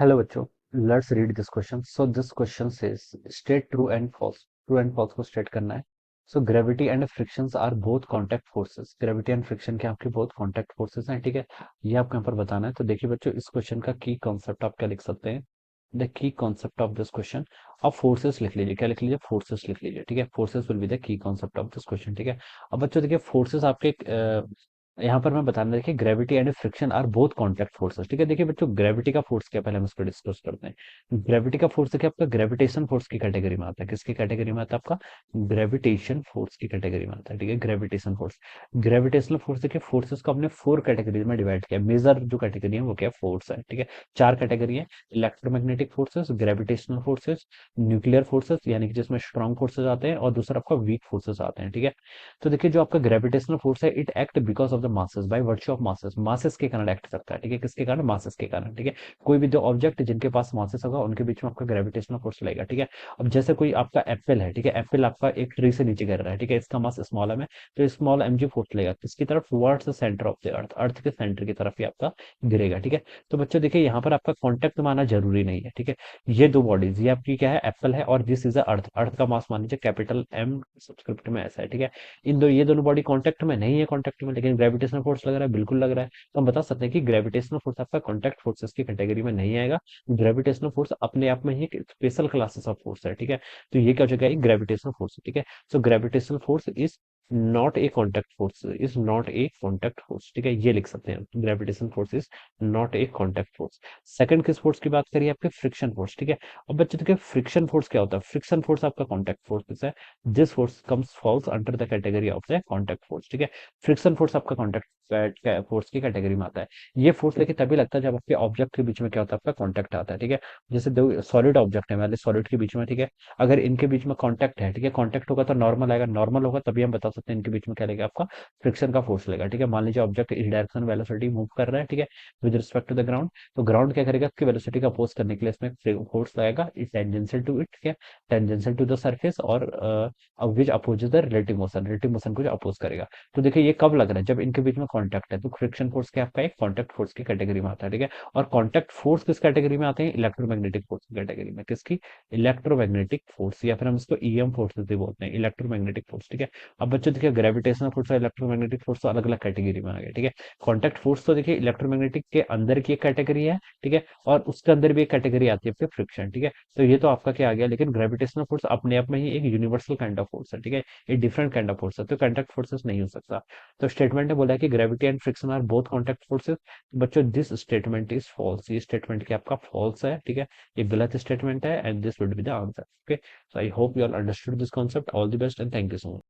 Hello बच्चों, let's read this question. So this question says state true and false. True and false को state करना है. So gravity and frictions are both contact forces. Gravity and friction के आपके both contact forces हैं, ठीक है. ये आपको यहाँ पर बताना है. तो देखिए बच्चों, इस क्वेश्चन का की कॉन्सेप्ट आप क्या लिख सकते हैं. The key concept of this question. अब फोर्सेस लिख लीजिए. क्या लिख लीजिए? फोर्सेस लिख लीजिए, ठीक है. Forces will be the key concept of this question, ठीक है. अब बच्चों देखिए, फोर्सेस आपके यहाँ पर मैं बताना, देखिए gravity and friction are both contact forces, ठीक है. देखिए बच्चों, ग्रेविटी का फोर्स क्या, पहले हम इसको डिस्कस करते हैं. ग्रेविटी का फोर्स देखिए आपका ग्रेविटेशन फोर्स की कैटेगरी में आता है. किसकी कैटेगरी में आता है? आपका ग्रेविटेशन फोर्स की कैटेगरी में आता है, ठीक है. Gravitation force. ग्रेविटेशनल फोर्स देखिए, फोर्सेस को हमने 4 कैटेगरी में डिवाइड किया. मेजर जो कैटेगरी है वो क्या, फोर्स है, ठीक है. 4 कैटेगरी है. Electromagnetic forces, gravitational forces, nuclear forces यानी कि जिसमें स्ट्रॉन्ग फोर्सेस आते हैं, और दूसरा आपका वीक फोर्सेस आते हैं, ठीक है. तो देखिए, जो आपका ग्रेविटेशनल फोर्स है, it act because of the masses, by virtue of masses. Masses के कारण एक्ट करता है, ठीक है. किसके कारण? मासेस के कारण, ठीक है. कोई भी दो ऑब्जेक्ट जिनके पास मासेस होगा, उनके बीच में आपका ग्रेविटेशनल फोर्स लगेगा, ठीक है. अब जैसे कोई आपका एप्पल है, ठीक है. एप्पल आपका एक ट्री से नीचे गिर रहा है, ठीक है. इसका मास स्मॉल है, तो स्मॉल mg फोर्स लगेगा किसकी तरफ? Towards the centre of the earth. Earth के सेंटर की तरफ ही आपका गिरेगा, ठीक है. तो बच्चों देखिए, यहाँ पर आपका कॉन्टेक्ट माना जरूरी नहीं है, ठीक है. ये दो बॉडीज, ये आपकी क्या है? एप्पल है, और दिस इज अर्थ. अर्थ का मास मान लीजिए कैपिटल एम, सब्सक्रिप्ट में ऐसा है, ठीक है. ये दोनों बॉडी कांटेक्ट में नहीं है, कांटेक्ट में, लेकिन ग्रेविटेशनल फोर्स लग रहा है, बिल्कुल लग रहा है. तो हम बता सकते हैं कि ग्रेविटेशनल फोर्स आपका कांटेक्ट फोर्सेस की कैटेगरी में नहीं आएगा. ग्रेविटेशनल फोर्स अपने आप में ही एक स्पेशल क्लासेस ऑफ फोर्स है, ठीक है. तो ये क्या हो जाएगा? एक ग्रेविटेशनल फोर्स, ठीक है. So gravitational force is not a contact force, is not a contact force, ठीक है. ये लिख सकते हैं, gravitational force is not a contact force. Second किस फोर्स की बात करिए? आपके फ्रिक्शन फोर्स, ठीक है. अब बच्चे देखिए, फ्रिक्शन फोर्स क्या होता है? फ्रिक्शन फोर्स आपका कॉन्टेक्ट फोर्स है. This force comes falls under the category of the contact force, ठीक है. फ्रिक्शन फोर्स आपका कॉन्टेक्ट फोर्स की कैटेगरी में आता है. ये फोर्स लेके तभी लगता है जब आपके ऑब्जेक्ट के बीच में क्या होता है? आपका कॉन्टेक्ट आता है, ठीक है. जैसे दो सॉलिड ऑब्जेक्ट है, मान लीजिए सॉलिड के बीच में, ठीक है. अगर इनके बीच में कॉन्टेक्ट है, ठीक है, कॉन्टेक्ट होगा तो नॉर्मल आएगा, नॉर्मल होगा तभी हम बता सकते हैं इनके बीच में क्या लगेगा? आपका फ्रिक्शन का फोर्स लगेगा, ठीक है. मान लीजिए ऑब्जेक्ट इस डायरेक्शन वेलोसिटी मूव कर रहा है, ठीक है, with respect to the ground. तो ग्राउंड क्या करेगा? इसकी वेलोसिटी का अपोज करने के लिए इसमें फोर्स लगेगा, इट टेंजेंशियल टू इट, ठीक है, टेंजेंशियल टू द सरफेस, और विच अपोजेस द रिलेटिव मोशन को जो अपोज करेगा. तो देखिए, ये कब लग रहा है? जब इनके बीच में कांटेक्ट है. तो फ्रिक्शन फोर्स क्या आपका एक कांटेक्ट फोर्स की कैटेगरी में आता है, ठीक है. और कांटेक्ट फोर्स किस कैटेगरी में आते हैं? इलेक्ट्रोमैग्नेटिक फोर्स की कैटेगरी में. किसकी? इलेक्ट्रोमैग्नेटिक फोर्स, या फिर हम इसको ईएम फोर्स भी बोलते हैं, इलेक्ट्रोमैग्नेटिक फोर्स, ठीक है. अब बच्चों देखिए, ग्रेविटेशनल फोर्स और इलेक्ट्रोमैग्नेटिक फोर्स तो अलग अलग कैटेगरी में आ गए, ठीक है. कांटेक्ट फोर्स तो देखिए इलेक्ट्रोमैग्नेटिक के अंदर की एक कैटेगरी है, ठीक है, और उसके अंदर भी एक कैटेगरी आती है फ्रिक्शन, ठीक है. तो ये तो आपका क्या आ गया. लेकिन ग्रेविटेशनल फोर्स अपने आप में ही एक यूनिवर्सल काइंड ऑफ फोर्स है, ठीक है. ये डिफरेंट काइंड ऑफ फोर्स है, तो कॉन्टैक्ट फोर्सेस नहीं हो सकता. तो स्टेटमेंट ने बोला है कि gravity and friction are both contact forces. बच्चों दिस स्टेटमेंट इज फॉल्स. ये स्टेटमेंट क्या आपका फॉल्स है, ठीक है. ये गलत स्टेटमेंट है, and this would be the answer. Okay, so I hope you all understood this concept. All the best and thank you so much.